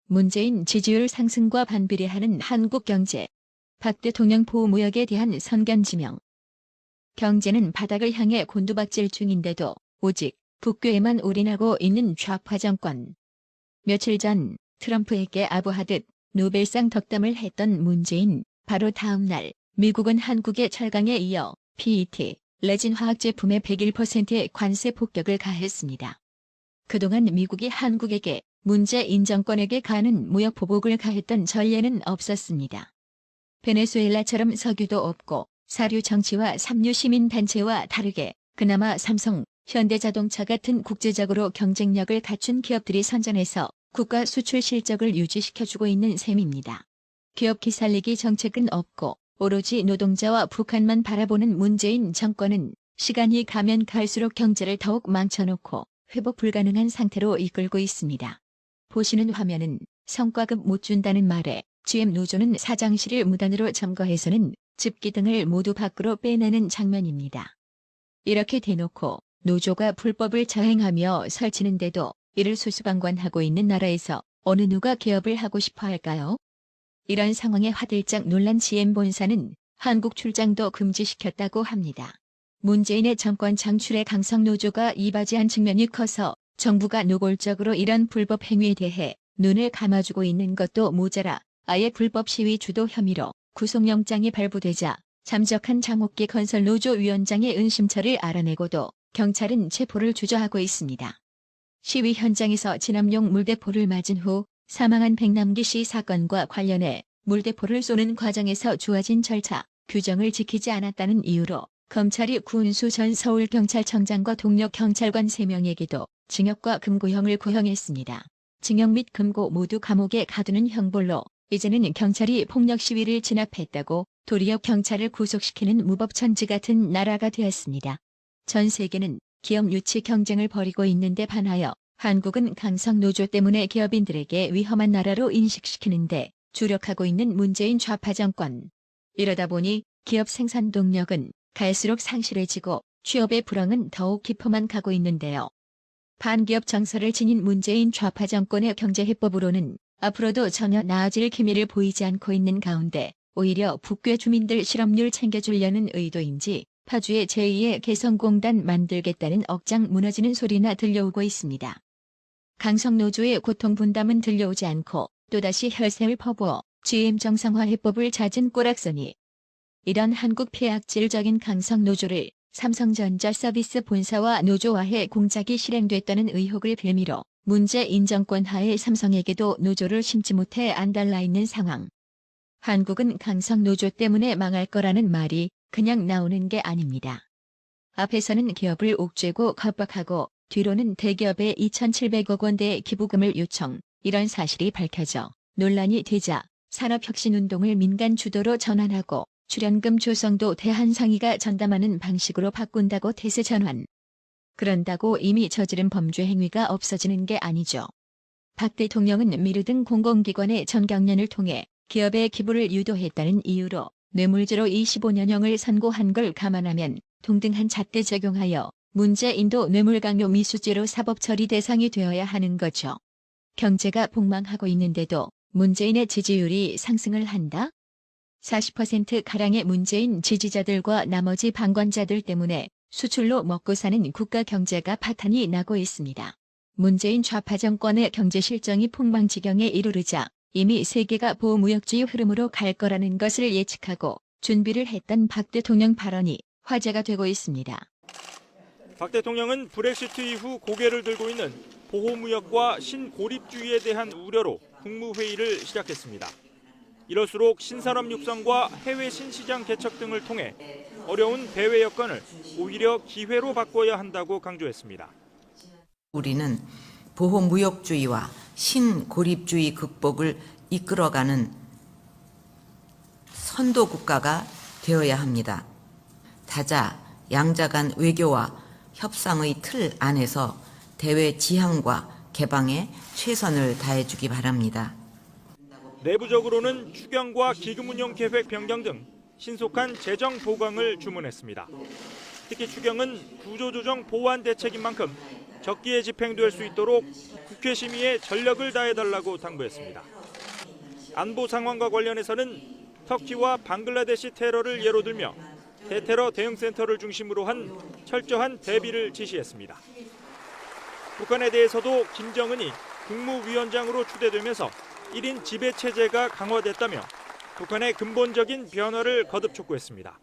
문재인 지지율 상승과 반비례하는 한국 경제. 박 대통령 보호무역에 대한 선견지명. 경제는 바닥을 향해 곤두박질 중인데도 오직 북괴에만 올인하고 있는 좌파 정권. 며칠 전 트럼프에게 아부하듯 노벨상 덕담을 했던 문재인, 바로 다음 날 미국은 한국의 철강에 이어 PET, 레진 화학 제품의 101%의 관세 폭격을 가했습니다. 그동안 미국이 한국에게 문재인 정권에게 가하는 무역 보복을 가했던 전례는 없었습니다. 베네수엘라처럼 석유도 없고 사류 정치와 삼류 시민단체와 다르게 그나마 삼성, 현대자동차 같은 국제적으로 경쟁력을 갖춘 기업들이 선전해서 국가 수출 실적을 유지시켜주고 있는 셈입니다. 기업 기살리기 정책은 없고 오로지 노동자와 북한만 바라보는 문재인 정권은 시간이 가면 갈수록 경제를 더욱 망쳐놓고 회복 불가능한 상태로 이끌고 있습니다. 보시는 화면은 성과급 못 준다는 말에 GM 노조는 사장실을 무단으로 점거해서는 집기등을 모두 밖으로 빼내는 장면입니다. 이렇게 대놓고 노조가 불법을 자행하며 설치는데도 이를 수수방관하고 있는 나라에서 어느 누가 개업을 하고 싶어 할까요? 이런 상황에 화들짝 놀란 GM 본사는 한국 출장도 금지시켰다고 합니다. 문재인의 정권 창출에 강성노조가 이바지한 측면이 커서 정부가 노골적으로 이런 불법 행위에 대해 눈을 감아주고 있는 것도 모자라 아예 불법 시위 주도 혐의로 구속영장이 발부되자 잠적한 장옥기 건설노조 위원장의 은심처를 알아내고도 경찰은 체포를 주저하고 있습니다. 시위 현장에서 진압용 물대포를 맞은 후 사망한 백남기 씨 사건과 관련해 물대포를 쏘는 과정에서 주어진 절차, 규정을 지키지 않았다는 이유로 검찰이 구은수 전 서울경찰청장과 동료 경찰관 3명에게도 징역과 금고형을 구형했습니다. 징역 및 금고 모두 감옥에 가두는 형벌로 이제는 경찰이 폭력 시위를 진압했다고 도리어 경찰을 구속시키는 무법천지 같은 나라가 되었습니다. 전 세계는 기업 유치 경쟁을 벌이고 있는데 반하여 한국은 강성노조 때문에 기업인들에게 위험한 나라로 인식시키는데 주력하고 있는 문재인 좌파 정권. 이러다 보니 기업 생산 동력은 갈수록 상실해지고 취업의 불황은 더욱 깊어만 가고 있는데요. 반기업 정서를 지닌 문재인 좌파 정권의 경제해법으로는 앞으로도 전혀 나아질 기미를 보이지 않고 있는 가운데 오히려 북괴 주민들 실업률 챙겨주려는 의도인지 파주의 제2의 개성공단 만들겠다는 억장 무너지는 소리나 들려오고 있습니다. 강성노조의 고통분담은 들려오지 않고 또다시 혈세를 퍼부어 GM 정상화 해법을 잦은 꼬락서니 이런 한국 폐악질적인 강성노조를 삼성전자 서비스 본사와 노조화해 공작이 실행됐다는 의혹을 빌미로 문재인 정권 하에 삼성에게도 노조를 심지 못해 안달나 있는 상황. 한국은 강성노조 때문에 망할 거라는 말이 그냥 나오는 게 아닙니다. 앞에서는 기업을 옥죄고 겁박하고 뒤로는 대기업에 2,700억 원대의 기부금을 요청, 이런 사실이 밝혀져 논란이 되자 산업혁신운동을 민간 주도로 전환하고 출연금 조성도 대한상의가 전담하는 방식으로 바꾼다고 태세 전환. 그런다고 이미 저지른 범죄 행위가 없어지는 게 아니죠. 박 대통령은 미르 등 공공기관의 전경련을 통해 기업의 기부를 유도했다는 이유로 뇌물죄로 25년형을 선고한 걸 감안하면 동등한 잣대 적용하여 문재인도 뇌물강요 미수죄로 사법처리 대상이 되어야 하는 거죠. 경제가 폭망하고 있는데도 문재인의 지지율이 상승을 한다? 40%가량의 문재인 지지자들과 나머지 방관자들 때문에 수출로 먹고 사는 국가 경제가 파탄이 나고 있습니다. 문재인 좌파 정권의 경제 실정이 폭망지경에 이르르자 이미 세계가 보호무역주의 흐름으로 갈 거라는 것을 예측하고 준비를 했던 박 대통령 발언이 화제가 되고 있습니다. 박 대통령은 브렉시트 이후 고개를 들고 있는 보호무역과 신고립주의에 대한 우려로 국무회의를 시작했습니다. 이럴수록 신산업 육성과 해외 신시장 개척 등을 통해 어려운 대외 여건을 오히려 기회로 바꿔야 한다고 강조했습니다. 우리는 보호무역주의와 신고립주의 극복을 이끌어가는 선도국가가 되어야 합니다. 다자 양자 간 외교와 협상의 틀 안에서 대외 지향과 개방에 최선을 다해주기 바랍니다. 내부적으로는 추경과 기금 운영 계획 변경 등 신속한 재정 보강을 주문했습니다. 특히 추경은 구조조정 보완 대책인 만큼 적기에 집행될 수 있도록 국회 심의에 전력을 다해달라고 당부했습니다. 안보 상황과 관련해서는 터키와 방글라데시 테러를 예로 들며 대테러 대응센터를 중심으로 한 철저한 대비를 지시했습니다. 북한에 대해서도 김정은이 국무위원장으로 추대되면서 1인 지배체제가 강화됐다며 북한의 근본적인 변화를 거듭 촉구했습니다.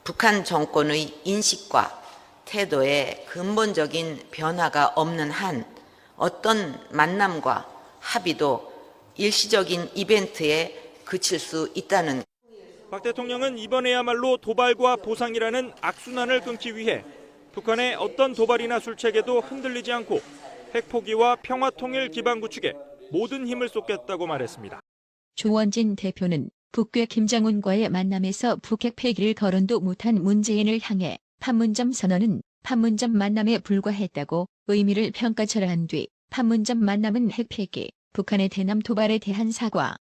북한 정권의 인식과 태도에 근본적인 변화가 없는 한 어떤 만남과 합의도 일시적인 이벤트에 그칠 수 있다는. 박 대통령은 이번에야말로 도발과 보상이라는 악순환을 끊기 위해 북한의 어떤 도발이나 술책에도 흔들리지 않고 핵포기와 평화통일 기반 구축에 모든 힘을 쏟겠다고 말했습니다. 조원진 대표는 북괴 김정은과의 만남에서 북핵 폐기를 거론도 못한 문재인을 향해 판문점 선언은 판문점 만남에 불과했다고 의미를 평가절하한 뒤 판문점 만남은 핵 폐기, 북한의 대남 도발에 대한 사과,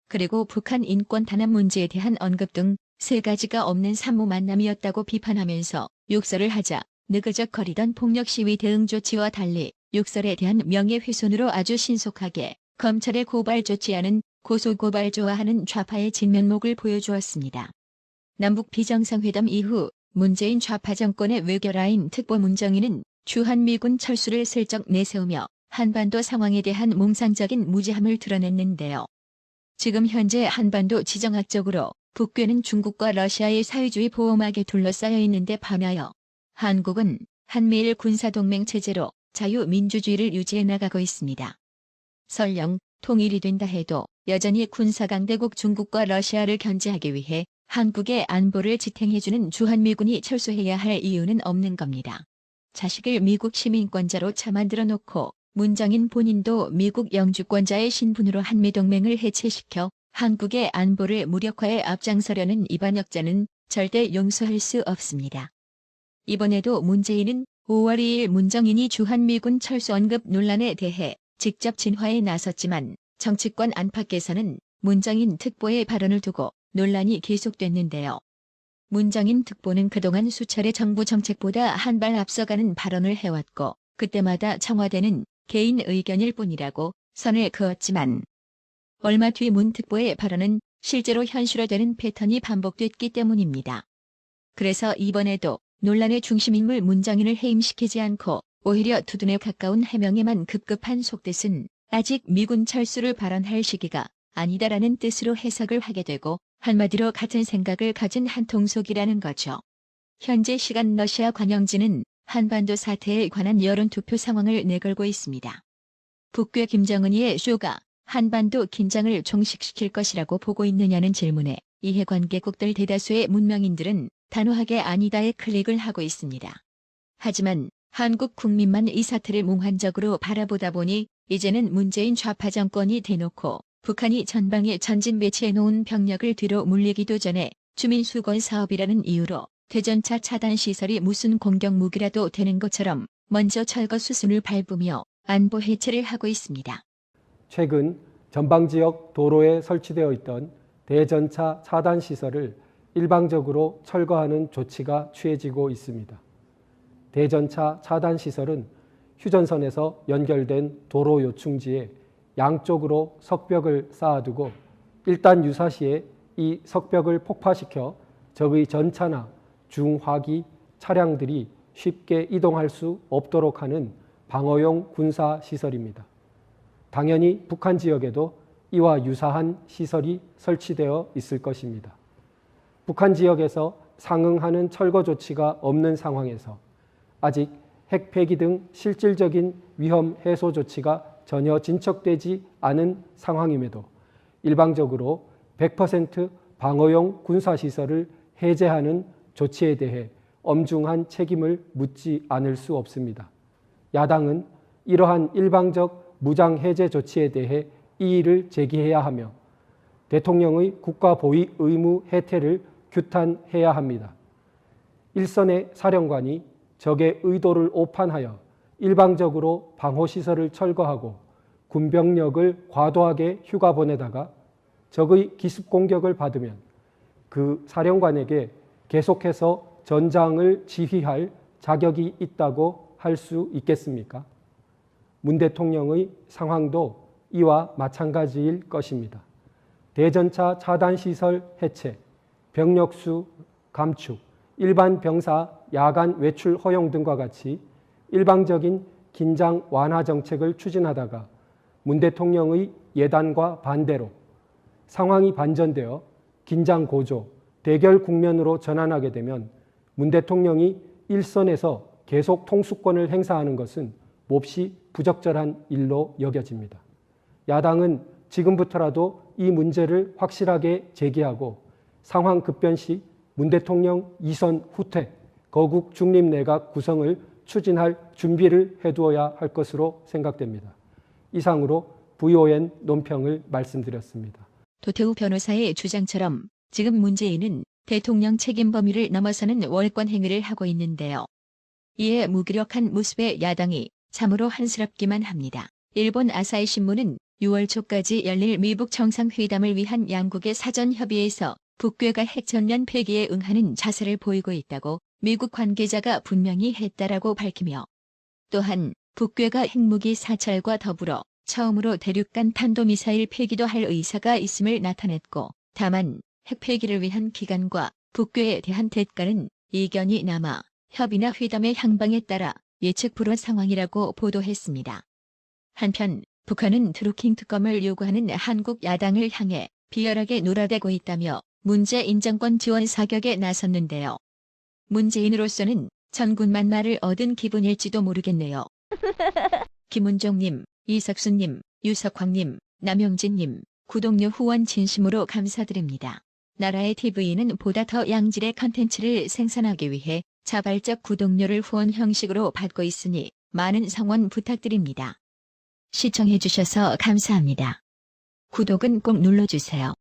그리고 북한 인권 탄압 문제에 대한 언급 등 세 가지가 없는 산무 만남이었다고 비판하면서 욕설을 하자 느그적거리던 폭력 시위 대응 조치와 달리 욕설에 대한 명예훼손으로 아주 신속하게 검찰에 고발 조치하는 고소고발조화하는 좌파의 진면목을 보여주었습니다. 남북 비정상회담 이후 문재인 좌파 정권의 외교라인 특보 문정인은 주한미군 철수를 슬쩍 내세우며 한반도 상황에 대한 몽상적인 무지함을 드러냈는데요. 지금 현재 한반도 지정학적으로 북괴는 중국과 러시아의 사회주의 보호막에 둘러싸여 있는데 반하여 한국은 한미일 군사동맹 체제로 자유민주주의를 유지해 나가고 있습니다. 설령 통일이 된다 해도 여전히 군사강대국 중국과 러시아를 견제하기 위해 한국의 안보를 지탱해주는 주한미군이 철수해야 할 이유는 없는 겁니다. 자식을 미국 시민권자로 차만들어 놓고 문정인 본인도 미국 영주권자의 신분으로 한미동맹을 해체시켜 한국의 안보를 무력화에 앞장서려는 이반역자는 절대 용서할 수 없습니다. 이번에도 문재인은 5월 2일 문정인이 주한미군 철수 언급 논란에 대해 직접 진화에 나섰지만 정치권 안팎에서는 문정인 특보의 발언을 두고 논란이 계속됐는데요. 문정인 특보는 그동안 수차례 정부 정책보다 한 발 앞서가는 발언을 해왔고 그때마다 청와대는 개인 의견일 뿐이라고 선을 그었지만 얼마 뒤 문 특보의 발언은 실제로 현실화되는 패턴이 반복됐기 때문입니다. 그래서 이번에도 논란의 중심인물 문정인을 해임시키지 않고 오히려 투둔에 가까운 해명에만 급급한 속뜻은 아직 미군 철수를 발언할 시기가 아니다라는 뜻으로 해석을 하게 되고 한마디로 같은 생각을 가진 한통속이라는 거죠. 현재 시간 러시아 관영지는 한반도 사태에 관한 여론투표 상황을 내걸고 있습니다. 북괴 김정은이의 쇼가 한반도 긴장을 종식시킬 것이라고 보고 있느냐는 질문에 이해관계국들 대다수의 문명인들은 단호하게 아니다에 클릭을 하고 있습니다. 하지만 한국 국민만 이 사태를 몽환적으로 바라보다 보니 이제는 문재인 좌파 정권이 대놓고 북한이 전방에 전진 배치해놓은 병력을 뒤로 물리기도 전에 주민수건 사업이라는 이유로 대전차 차단 시설이 무슨 공격 무기라도 되는 것처럼 먼저 철거 수순을 밟으며 안보 해체를 하고 있습니다. 최근 전방지역 도로에 설치되어 있던 대전차 차단 시설을 일방적으로 철거하는 조치가 취해지고 있습니다. 대전차 차단 시설은 휴전선에서 연결된 도로 요충지에 양쪽으로 석벽을 쌓아두고 일단 유사시에 이 석벽을 폭파시켜 적의 전차나 중화기 차량들이 쉽게 이동할 수 없도록 하는 방어용 군사시설입니다. 당연히 북한 지역에도 이와 유사한 시설이 설치되어 있을 것입니다. 북한 지역에서 상응하는 철거 조치가 없는 상황에서 아직 핵 폐기 등 실질적인 위험 해소 조치가 전혀 진척되지 않은 상황임에도 일방적으로 100% 방어용 군사시설을 해제하는 조치에 대해 엄중한 책임을 묻지 않을 수 없습니다. 야당은 이러한 일방적 무장 해제 조치에 대해 이의를 제기해야 하며 대통령의 국가보위 의무 해태를 규탄해야 합니다. 일선의 사령관이 적의 의도를 오판하여 일방적으로 방호시설을 철거하고 군병력을 과도하게 휴가 보내다가 적의 기습 공격을 받으면 그 사령관에게 계속해서 전장을 지휘할 자격이 있다고 할 수 있겠습니까? 문 대통령의 상황도 이와 마찬가지일 것입니다. 대전차 차단시설 해체, 병력수 감축, 일반 병사 야간 외출 허용 등과 같이 일방적인 긴장 완화 정책을 추진하다가 문 대통령의 예단과 반대로 상황이 반전되어 긴장 고조, 대결 국면으로 전환하게 되면 문 대통령이 일선에서 계속 통수권을 행사하는 것은 몹시 부적절한 일로 여겨집니다. 야당은 지금부터라도 이 문제를 확실하게 제기하고 상황 급변 시 문 대통령 이선 후퇴, 거국 중립 내각 구성을 추진할 준비를 해두어야 할 것으로 생각됩니다. 이상으로 VON 논평을 말씀드렸습니다. 도태우 변호사의 주장처럼 지금 문재인은 대통령 책임 범위를 넘어서는 월권 행위를 하고 있는데요. 이에 무기력한 모습의 야당이 참으로 한스럽기만 합니다. 일본 아사히 신문은 6월 초까지 열릴 미북 정상회담을 위한 양국의 사전 협의에서 북괴가 핵 전면 폐기에 응하는 자세를 보이고 있다고 미국 관계자가 분명히 했다라고 밝히며 또한 북괴가 핵무기 사찰과 더불어 처음으로 대륙간 탄도미사일 폐기도 할 의사가 있음을 나타냈고 다만 핵 폐기를 위한 기간과 북괴에 대한 대가는 이견이 남아 협의나 회담의 향방에 따라 예측 불허 상황이라고 보도했습니다. 한편 북한은 드루킹 특검을 요구하는 한국 야당을 향해 비열하게 놀아대고 있다며 문재인 정권 지원 사격에 나섰는데요. 문재인으로서는 전군만 말을 얻은 기분일지도 모르겠네요. 김은종님, 이석수님, 유석황님, 남영진님, 구독료 후원 진심으로 감사드립니다. 나라의 TV는 보다 더 양질의 컨텐츠를 생산하기 위해 자발적 구독료를 후원 형식으로 받고 있으니 많은 성원 부탁드립니다. 시청해주셔서 감사합니다. 구독은 꼭 눌러주세요.